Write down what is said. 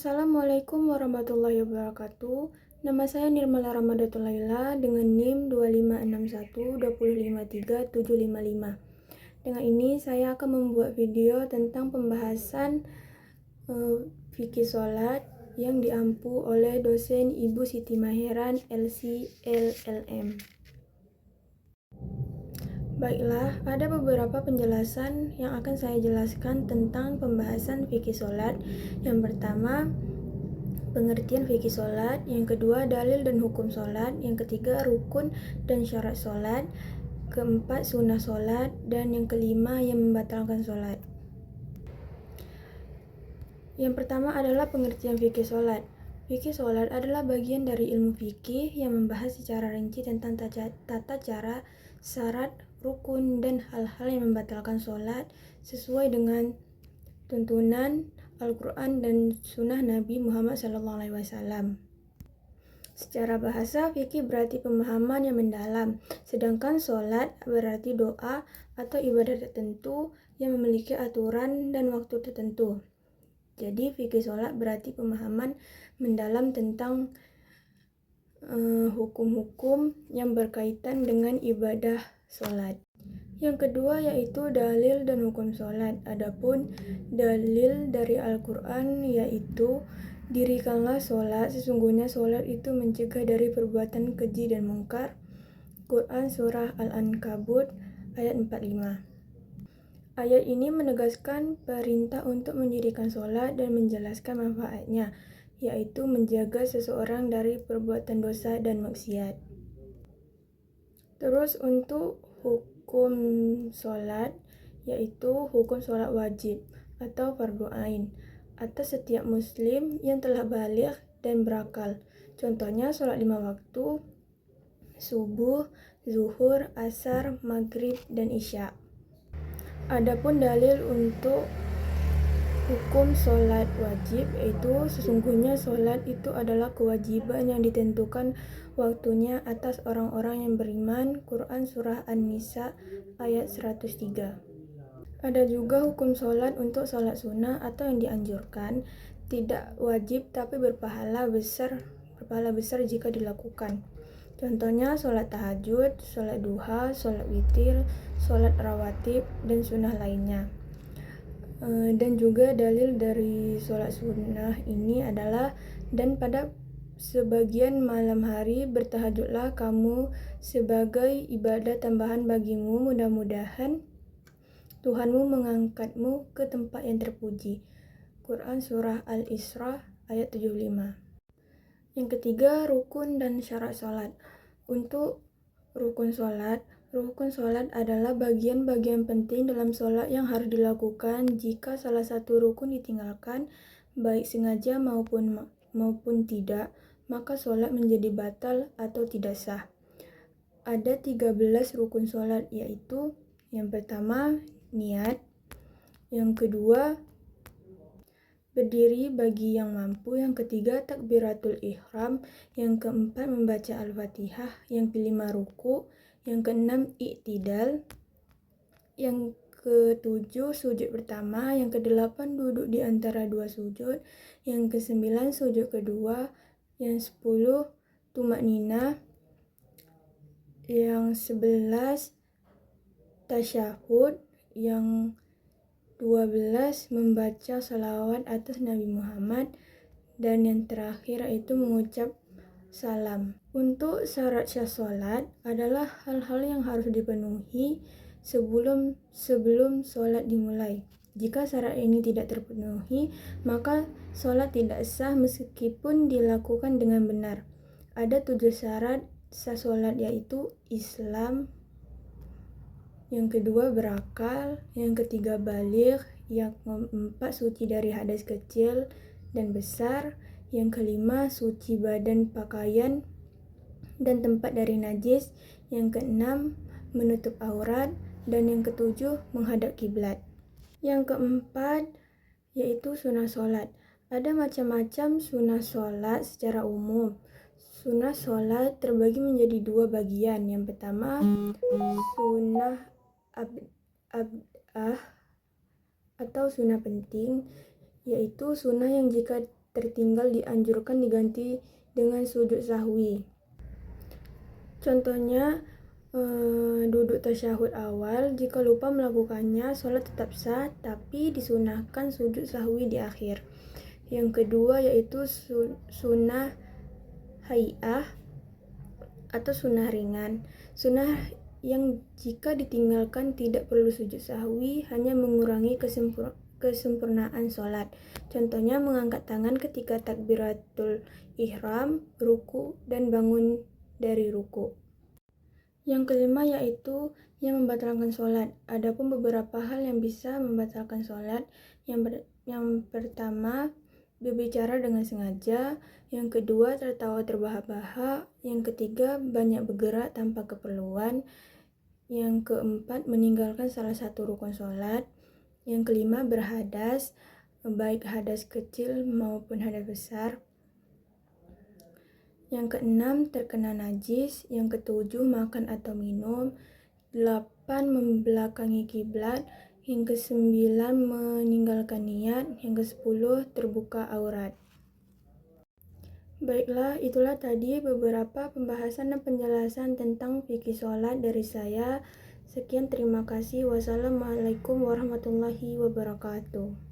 Assalamualaikum warahmatullahi wabarakatuh. Nama saya Nirmala Ramadatul Laila dengan NIM 2561253755. Dengan ini saya akan membuat video tentang pembahasan fikih sholat yang diampu oleh dosen Ibu Siti Maheran LC LLM. Baiklah, ada beberapa penjelasan yang akan saya jelaskan tentang pembahasan fikih sholat. Yang pertama, pengertian fikih sholat. Yang kedua, dalil dan hukum sholat. Yang ketiga, rukun dan syarat sholat. Keempat, sunnah sholat. Dan yang kelima, yang membatalkan sholat. Yang pertama adalah pengertian fikih sholat. Fikih sholat adalah bagian dari ilmu fikih yang membahas secara rinci tentang tata cara, syarat, rukun, dan hal-hal yang membatalkan sholat sesuai dengan tuntunan Al-Quran dan Sunnah Nabi Muhammad SAW. Secara bahasa, fikih berarti pemahaman yang mendalam, sedangkan sholat berarti doa atau ibadah tertentu yang memiliki aturan dan waktu tertentu. Jadi, fikih sholat berarti pemahaman mendalam tentang hukum-hukum yang berkaitan dengan ibadah sholat. Yang kedua yaitu dalil dan hukum sholat. Adapun dalil dari Al-Quran yaitu dirikanlah sholat, sesungguhnya sholat itu mencegah dari perbuatan keji dan mungkar. Quran Surah Al-Ankabut ayat 45. Ayat ini menegaskan perintah untuk mendirikan sholat dan menjelaskan manfaatnya, yaitu menjaga seseorang dari perbuatan dosa dan maksiat. Terus untuk hukum sholat, yaitu hukum sholat wajib atau fardu ain atas setiap muslim yang telah baligh dan berakal. Contohnya sholat 5 waktu, subuh, zuhur, asar, maghrib, dan isya. Adapun dalil untuk hukum sholat wajib yaitu sesungguhnya sholat itu adalah kewajiban yang ditentukan waktunya atas orang-orang yang beriman. Quran Surah An-Nisa ayat 103. Ada juga hukum sholat untuk sholat sunnah atau yang dianjurkan, tidak wajib tapi berpahala besar jika dilakukan. Contohnya sholat tahajud, sholat duha, sholat witir, sholat rawatib, dan sunnah lainnya. Dan juga dalil dari sholat sunnah ini adalah, dan pada sebagian malam hari bertahajudlah kamu sebagai ibadah tambahan bagimu, mudah-mudahan Tuhanmu mengangkatmu ke tempat yang terpuji. Quran Surah Al-Isra ayat 75. Yang ketiga, rukun dan syarat sholat. Untuk rukun sholat adalah bagian-bagian penting dalam sholat yang harus dilakukan. Jika salah satu rukun ditinggalkan, baik sengaja maupun tidak, maka sholat menjadi batal atau tidak sah. Ada 13 rukun sholat, yaitu yang pertama, niat. Yang kedua, berdiri bagi yang mampu. Yang ketiga, takbiratul ihram. Yang keempat, membaca al-fatihah. Yang kelima, ruku. Yang keenam, i'tidal. Yang ketujuh, sujud pertama. Yang kedelapan, duduk di antara dua sujud. Yang kesembilan, sujud kedua. Yang 10, tumakninah. Yang 11, tasyahud. Yang 12, membaca salawat atas Nabi Muhammad. Dan yang terakhir yaitu mengucap salam. Untuk syarat sah sholat adalah hal-hal yang harus dipenuhi sebelum sholat dimulai. Jika syarat ini tidak terpenuhi, maka sholat tidak sah meskipun dilakukan dengan benar. Ada 7 syarat sah sholat, yaitu Islam, yang kedua berakal, yang ketiga baligh, yang keempat suci dari hadas kecil dan besar, yang kelima suci badan, pakaian, dan tempat dari najis, yang keenam menutup aurat, dan yang ketujuh menghadap kiblat. Yang keempat yaitu sunnah sholat. Ada macam-macam sunnah sholat secara umum. Sunnah sholat terbagi menjadi 2 bagian. Yang pertama, sunnah abdah atau sunnah penting, yaitu sunnah yang jika tertinggal dianjurkan diganti dengan sujud sahwi. Contohnya, duduk tasyahud awal, jika lupa melakukannya, sholat tetap sah, tapi disunahkan sujud sahwi di akhir. Yang kedua yaitu sunnah hay'ah atau sunnah ringan. Sunnah yang jika ditinggalkan tidak perlu sujud sahwi, hanya mengurangi kesempurnaan sholat. Contohnya mengangkat tangan ketika takbiratul ihram, ruku, dan bangun dari ruku. Yang kelima yaitu yang membatalkan sholat. Adapun beberapa hal yang bisa membatalkan sholat. Yang pertama, berbicara dengan sengaja. Yang kedua, tertawa terbahak-bahak. Yang ketiga, banyak bergerak tanpa keperluan. Yang keempat, meninggalkan salah satu rukun sholat. Yang kelima, berhadas, baik hadas kecil maupun hadas besar. Yang keenam, terkena najis. Yang ketujuh, makan atau minum. 8, membelakangi kiblat. Yang ke-9, meninggalkan niat. Yang ke-10, terbuka aurat. Baiklah, itulah tadi beberapa pembahasan dan penjelasan tentang fikih sholat dari saya. Sekian, terima kasih. Wassalamualaikum warahmatullahi wabarakatuh.